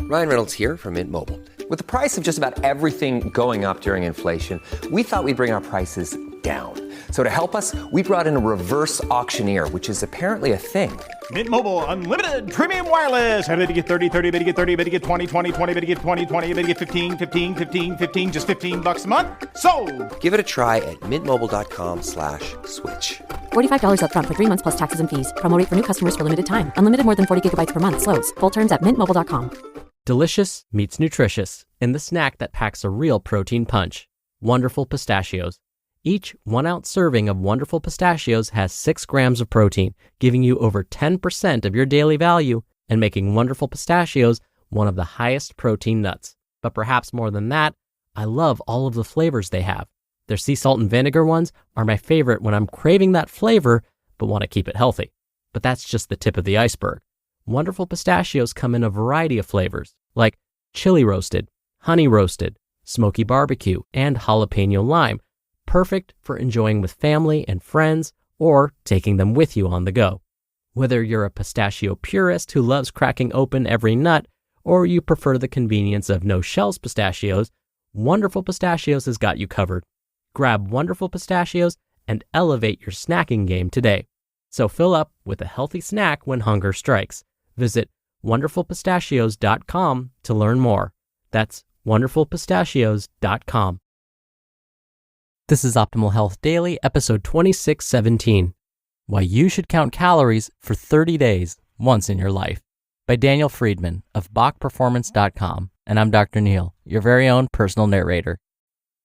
Ryan Reynolds here from Mint Mobile. With the price of just about everything going up during inflation, we thought we'd bring our prices down. So to help us, we brought in a reverse auctioneer, which is apparently a thing. Mint Mobile Unlimited Premium Wireless. How to get 30, 30, bit to get 30, bit to get 20, 20, 20, bit to get 20, 20, bit to get 15, 15, 15, 15, just $15 a month? Sold! Give it a try at mintmobile.com/switch. $45 up front for 3 months plus taxes and fees. Promo rate for new customers for limited time. Unlimited more than 40 gigabytes per month. Slows full terms at mintmobile.com. Delicious meets nutritious in the snack that packs a real protein punch. Wonderful Pistachios. Each 1-ounce serving of Wonderful Pistachios has 6 grams of protein, giving you over 10% of your daily value and making Wonderful Pistachios one of the highest protein nuts. But perhaps more than that, I love all of the flavors they have. Their sea salt and vinegar ones are my favorite when I'm craving that flavor but want to keep it healthy. But that's just the tip of the iceberg. Wonderful Pistachios come in a variety of flavors, like chili roasted, honey roasted, smoky barbecue, and jalapeno lime, perfect for enjoying with family and friends or taking them with you on the go. Whether you're a pistachio purist who loves cracking open every nut, or you prefer the convenience of no-shells pistachios, Wonderful Pistachios has got you covered. Grab Wonderful Pistachios and elevate your snacking game today. So fill up with a healthy snack when hunger strikes. Visit wonderfulpistachios.com to learn more. That's wonderfulpistachios.com. This is Optimal Health Daily, episode 2617. Why You Should Count Calories for 30 Days Once in Your Life, by Daniel Freedman of BachPerformance.com. And I'm Dr. Neil, your very own personal narrator.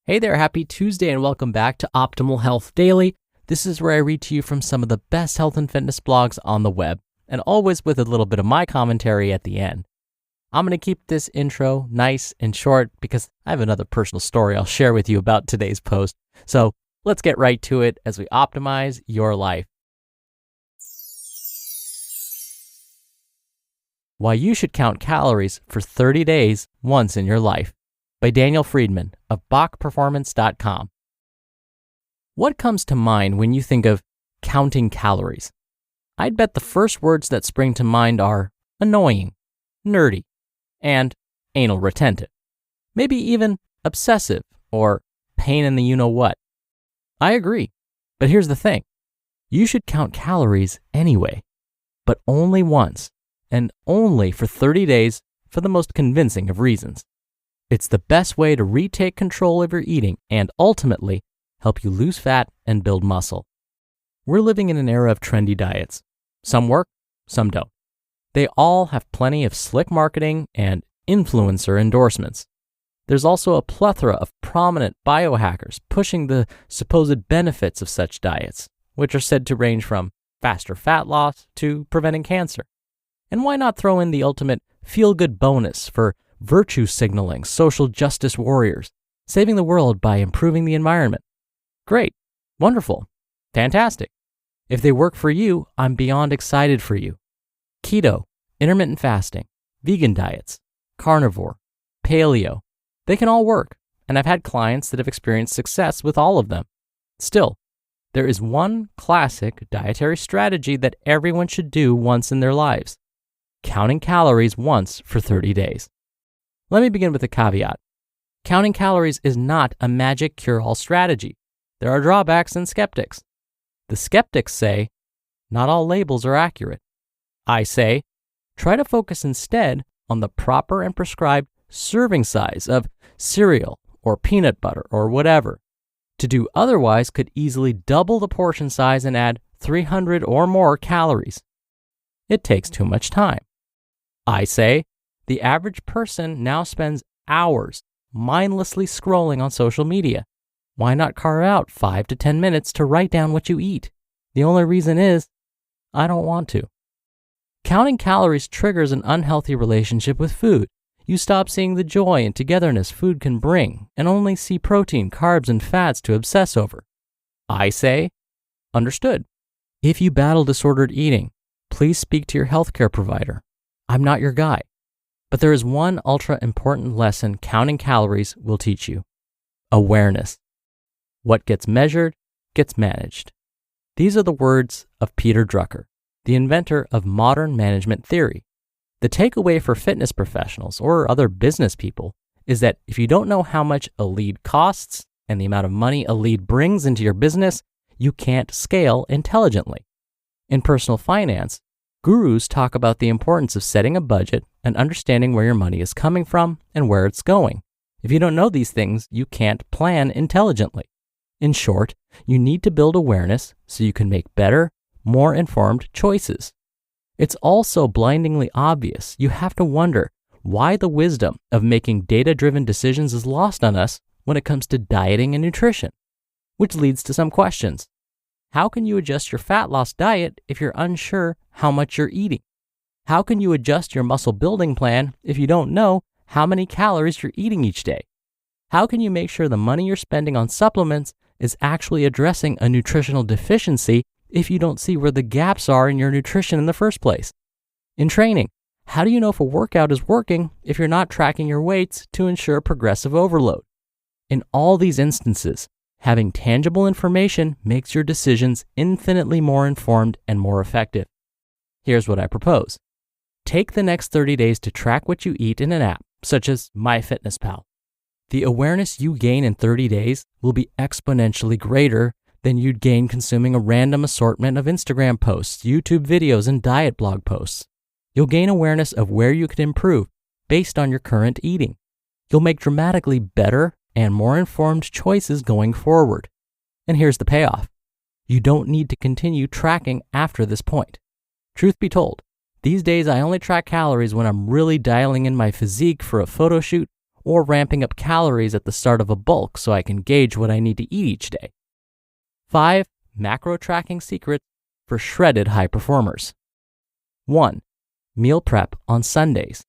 Hey there, happy Tuesday and welcome back to Optimal Health Daily. This is where I read to you from some of the best health and fitness blogs on the web, and always with a little bit of my commentary at the end. I'm going to keep this intro nice and short because I have another personal story I'll share with you about today's post. So let's get right to it as we optimize your life. Why You Should Count Calories for 30 Days Once in Your Life, by Daniel Freedman of BachPerformance.com. What comes to mind when you think of counting calories? I'd bet the first words that spring to mind are annoying, nerdy, and anal retentive. Maybe even obsessive or pain in the you-know-what. I agree, but here's the thing. You should count calories anyway, but only once, and only for 30 days for the most convincing of reasons. It's the best way to retake control of your eating and ultimately help you lose fat and build muscle. We're living in an era of trendy diets. Some work, some don't. They all have plenty of slick marketing and influencer endorsements. There's also a plethora of prominent biohackers pushing the supposed benefits of such diets, which are said to range from faster fat loss to preventing cancer. And why not throw in the ultimate feel-good bonus for virtue signaling social justice warriors, saving the world by improving the environment? Great, wonderful, fantastic. If they work for you, I'm beyond excited for you. Keto, intermittent fasting, vegan diets, carnivore, paleo, they can all work, and I've had clients that have experienced success with all of them. Still, there is one classic dietary strategy that everyone should do once in their lives: counting calories once for 30 days. Let me begin with a caveat. Counting calories is not a magic cure-all strategy. There are drawbacks and skeptics. The skeptics say, not all labels are accurate. I say, try to focus instead on the proper and prescribed serving size of cereal or peanut butter or whatever. To do otherwise could easily double the portion size and add 300 or more calories. It takes too much time. I say, the average person now spends hours mindlessly scrolling on social media. Why not carve out 5 to 10 minutes to write down what you eat? The only reason is, I don't want to. Counting calories triggers an unhealthy relationship with food. You stop seeing the joy and togetherness food can bring and only see protein, carbs, and fats to obsess over. I say, understood. If you battle disordered eating, please speak to your healthcare provider. I'm not your guy. But there is one ultra important lesson counting calories will teach you: awareness. What gets measured gets managed. These are the words of Peter Drucker, the inventor of modern management theory. The takeaway for fitness professionals or other business people is that if you don't know how much a lead costs and the amount of money a lead brings into your business, you can't scale intelligently. In personal finance, gurus talk about the importance of setting a budget and understanding where your money is coming from and where it's going. If you don't know these things, you can't plan intelligently. In short, you need to build awareness so you can make better, more informed choices. It's also blindingly obvious. You have to wonder why the wisdom of making data-driven decisions is lost on us when it comes to dieting and nutrition, which leads to some questions. How can you adjust your fat loss diet if you're unsure how much you're eating? How can you adjust your muscle building plan if you don't know how many calories you're eating each day? How can you make sure the money you're spending on supplements is actually addressing a nutritional deficiency if you don't see where the gaps are in your nutrition in the first place? In training, how do you know if a workout is working if you're not tracking your weights to ensure progressive overload? In all these instances, having tangible information makes your decisions infinitely more informed and more effective. Here's what I propose. Take the next 30 days to track what you eat in an app, such as MyFitnessPal. The awareness you gain in 30 days will be exponentially greater than you'd gain consuming a random assortment of Instagram posts, YouTube videos, and diet blog posts. You'll gain awareness of where you can improve based on your current eating. You'll make dramatically better and more informed choices going forward. And here's the payoff. You don't need to continue tracking after this point. Truth be told, these days I only track calories when I'm really dialing in my physique for a photo shoot or ramping up calories at the start of a bulk so I can gauge what I need to eat each day. 5 macro tracking secrets for shredded high performers. 1. Meal prep on Sundays.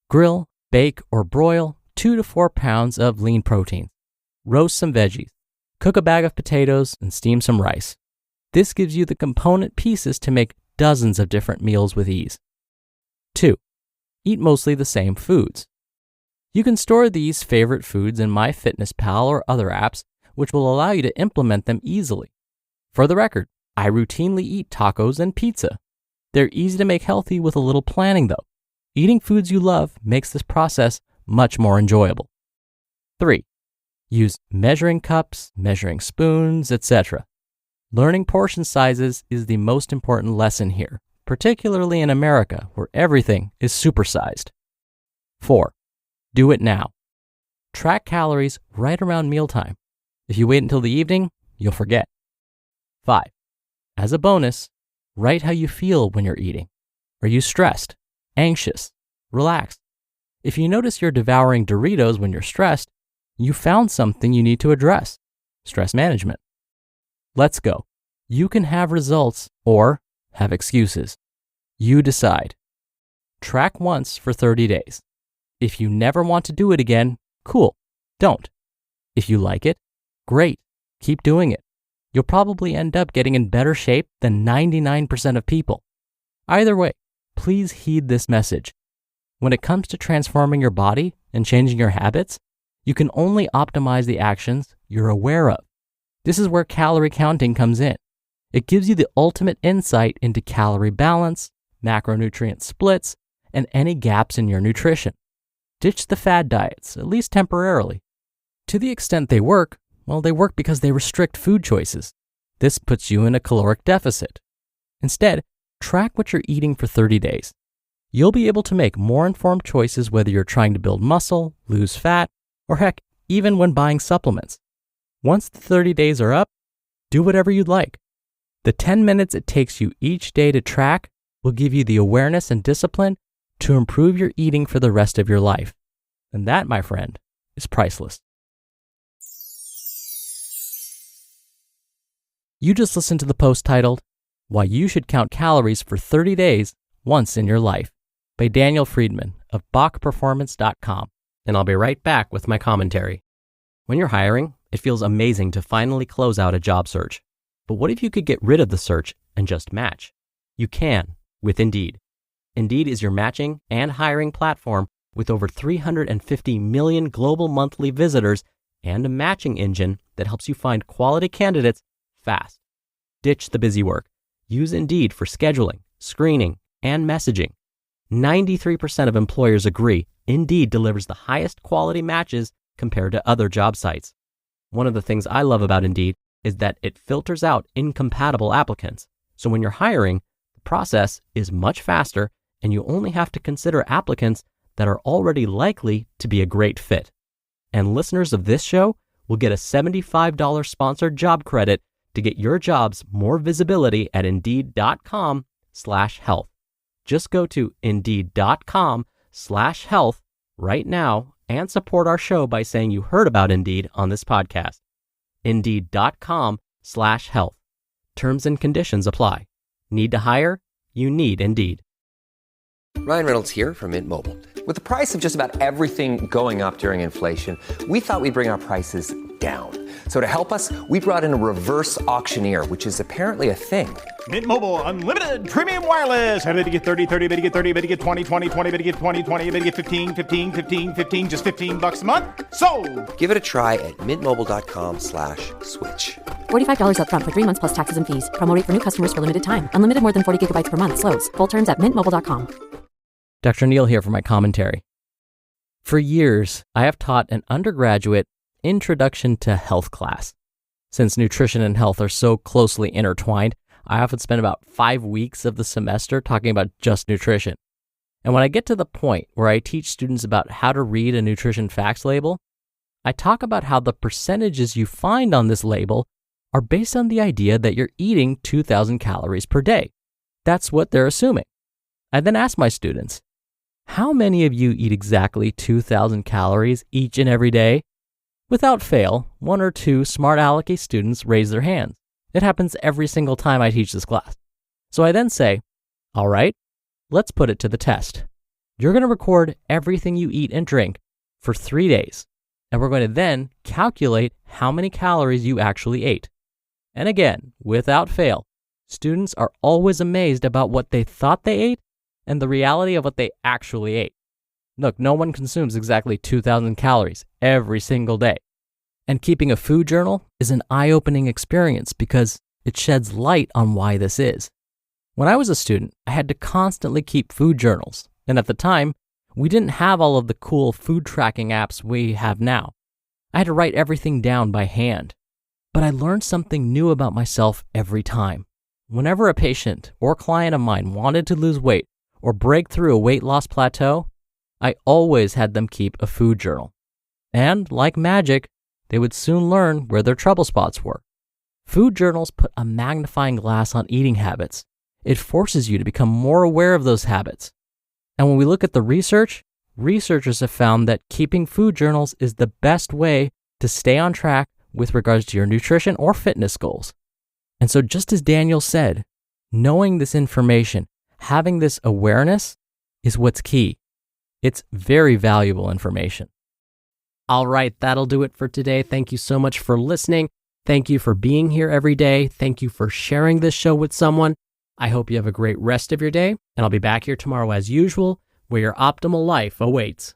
Grill, bake, or broil 2 to 4 pounds of lean protein. Roast some veggies. Cook a bag of potatoes and steam some rice. This gives you the component pieces to make dozens of different meals with ease. 2. Eat mostly the same foods. You can store these favorite foods in MyFitnessPal or other apps, which will allow you to implement them easily. For the record, I routinely eat tacos and pizza. They're easy to make healthy with a little planning though. Eating foods you love makes this process much more enjoyable. 3. Use measuring cups, measuring spoons, etc. Learning portion sizes is the most important lesson here, particularly in America where everything is supersized. 4. Do it now. Track calories right around mealtime. If you wait until the evening, you'll forget. 5. As a bonus, write how you feel when you're eating. Are you stressed, anxious, relaxed? If you notice you're devouring Doritos when you're stressed, you found something you need to address. Stress management. Let's go. You can have results or have excuses. You decide. Track once for 30 days. If you never want to do it again, cool, don't. If you like it, great, keep doing it. You'll probably end up getting in better shape than 99% of people. Either way, please heed this message. When it comes to transforming your body and changing your habits, you can only optimize the actions you're aware of. This is where calorie counting comes in. It gives you the ultimate insight into calorie balance, macronutrient splits, and any gaps in your nutrition. Ditch the fad diets, at least temporarily. To the extent they work, well, they work because they restrict food choices. This puts you in a caloric deficit. Instead, track what you're eating for 30 days. You'll be able to make more informed choices whether you're trying to build muscle, lose fat, or heck, even when buying supplements. Once the 30 days are up, do whatever you'd like. The 10 minutes it takes you each day to track will give you the awareness and discipline to improve your eating for the rest of your life. And that, my friend, is priceless. You just listened to the post titled, Why You Should Count Calories for 30 Days Once in Your Life by Daniel Freedman of BachPerformance.com. And I'll be right back with my commentary. When you're hiring, it feels amazing to finally close out a job search. But what if you could get rid of the search and just match? You can with Indeed. Indeed is your matching and hiring platform with over 350 million global monthly visitors and a matching engine that helps you find quality candidates fast. Ditch the busy work. Use Indeed for scheduling, screening, and messaging. 93% of employers agree Indeed delivers the highest quality matches compared to other job sites. One of the things I love about Indeed is that it filters out incompatible applicants. So when you're hiring, the process is much faster and you only have to consider applicants that are already likely to be a great fit. And listeners of this show will get a $75 sponsored job credit to get your jobs more visibility at Indeed.com/health. Just go to Indeed.com/health right now and support our show by saying you heard about Indeed on this podcast. Indeed.com/health. Terms and conditions apply. Need to hire? You need Indeed. Ryan Reynolds here from Mint Mobile. With the price of just about everything going up during inflation, we thought we'd bring our prices down. So to help us, we brought in a reverse auctioneer, which is apparently a thing. Mint Mobile Unlimited Premium Wireless. How to get 30, 30, bit to get 30, bit to get 20, 20, 20, bit to get 20, 20, bit to get 15, 15, 15, 15, just $15 a month? Sold! Give it a try at mintmobile.com/switch. $45 up front for 3 months plus taxes and fees. Promo rate for new customers for limited time. Unlimited more than 40 gigabytes per month. Slows full terms at mintmobile.com. Dr. Neil here for my commentary. For years, I have taught an undergraduate Introduction to Health class. Since nutrition and health are so closely intertwined, I often spend about 5 weeks of the semester talking about just nutrition. And when I get to the point where I teach students about how to read a nutrition facts label, I talk about how the percentages you find on this label are based on the idea that you're eating 2,000 calories per day. That's what they're assuming. I then ask my students, how many of you eat exactly 2,000 calories each and every day? Without fail, 1 or 2 smart alecky students raise their hands. It happens every single time I teach this class. So I then say, all right, let's put it to the test. You're going to record everything you eat and drink for 3 days, and we're going to then calculate how many calories you actually ate. And again, without fail, students are always amazed about what they thought they ate and the reality of what they actually ate. Look, no one consumes exactly 2,000 calories every single day. And keeping a food journal is an eye-opening experience because it sheds light on why this is. When I was a student, I had to constantly keep food journals. And at the time, we didn't have all of the cool food tracking apps we have now. I had to write everything down by hand. But I learned something new about myself every time. Whenever a patient or client of mine wanted to lose weight or break through a weight loss plateau, I always had them keep a food journal. And like magic, they would soon learn where their trouble spots were. Food journals put a magnifying glass on eating habits. It forces you to become more aware of those habits. And when we look at the research, researchers have found that keeping food journals is the best way to stay on track with regards to your nutrition or fitness goals. And so just as Daniel said, knowing this information, having this awareness is what's key. It's very valuable information. All right, that'll do it for today. Thank you so much for listening. Thank you for being here every day. Thank you for sharing this show with someone. I hope you have a great rest of your day, and I'll be back here tomorrow as usual, where your optimal life awaits.